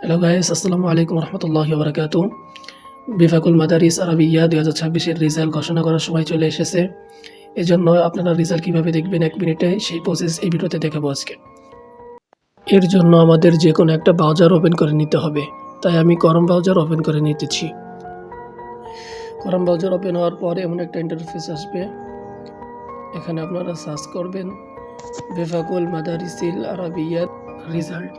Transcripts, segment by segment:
Hello guys, আসসালামু আলাইকুম রহমতুল্লাহি ওয়া বারাকাতুহু। বিফাকুল মাদারিস আরাবিয়া 2026 এর রেজাল্ট ঘোষণা করার সময় চলে এসেছে। এজন্য আপনারা রেজাল্ট কিভাবে দেখবেন 1 মিনিটে সেই প্রসেস এই ভিডিওতে দেখাবো আজকে। এর জন্য আমাদের যে কোনো একটা ব্রাউজার ওপেন করে নিতে হবে। তাই আমি ক্রোম ব্রাউজার ওপেন করে নিতেছি। ক্রোম ব্রাউজার ওপেন হওয়ার পরে এমন একটা ইন্টারফেস আসবে। এখানে আপনারা সার্চ করবেন বিফাকুল মাদারিসিল আরাবিয়া রেজাল্ট।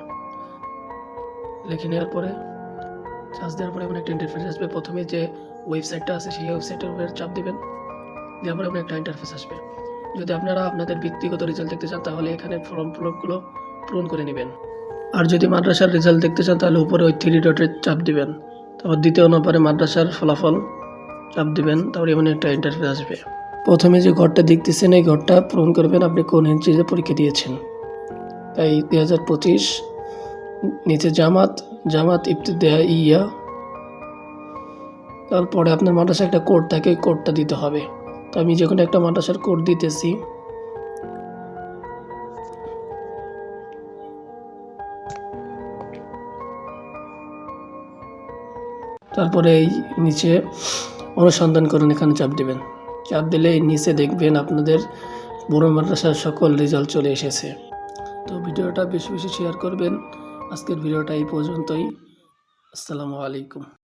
লিখে নেওয়ার পরে সার্চ দেওয়ার পরে এমন একটা ইন্টারফেস আসবে। প্রথমে যে ওয়েবসাইটটা আছে সেই ওয়েবসাইটের উপরে চাপ দিবেন। দেওয়ার পরে এমন একটা ইন্টারফেস আসবে। যদি আপনারা আপনাদের ব্যক্তিগত রেজাল্ট দেখতে চান তাহলে এখানে ফর্ম ফিলআপগুলো পূরণ করে নেবেন। আর যদি মাদ্রাসার রেজাল্ট দেখতে চান তাহলে উপরে ওই 3 ডটে চাপ দিবেন। তারপর দ্বিতীয় নম্বরে মাদ্রাসার ফলাফল চাপ দিবেন। তারপরে এমন একটা ইন্টারফেস আসবে। প্রথমে যে ঘরটা দেখতেছেন এই ঘরটা পূরণ করবেন আপনি কোন ইঞ্চিতে পরীক্ষা দিয়েছেন। তাই 2025 নিচে জামাত ইবতিদাইয়া। তারপরে আপনার মাদ্রাসায় একটা কোড থাকে, কোডটা দিতে হবে। তো আমি যে কোনো একটা মাদ্রাসার কোড দিতেছি। তারপরে এই নিচে অনুসন্ধান করুন, এখানে চাপ দিবেন। চাপ দিলে এই নিচে দেখবেন আপনাদের বড় মাদ্রাসার সকল রেজাল্ট চলে এসেছে। তো ভিডিওটা বেশি বেশি শেয়ার করবেন। আজকের ভিডিওটা এই পর্যন্তই। আসসালামু আলাইকুম।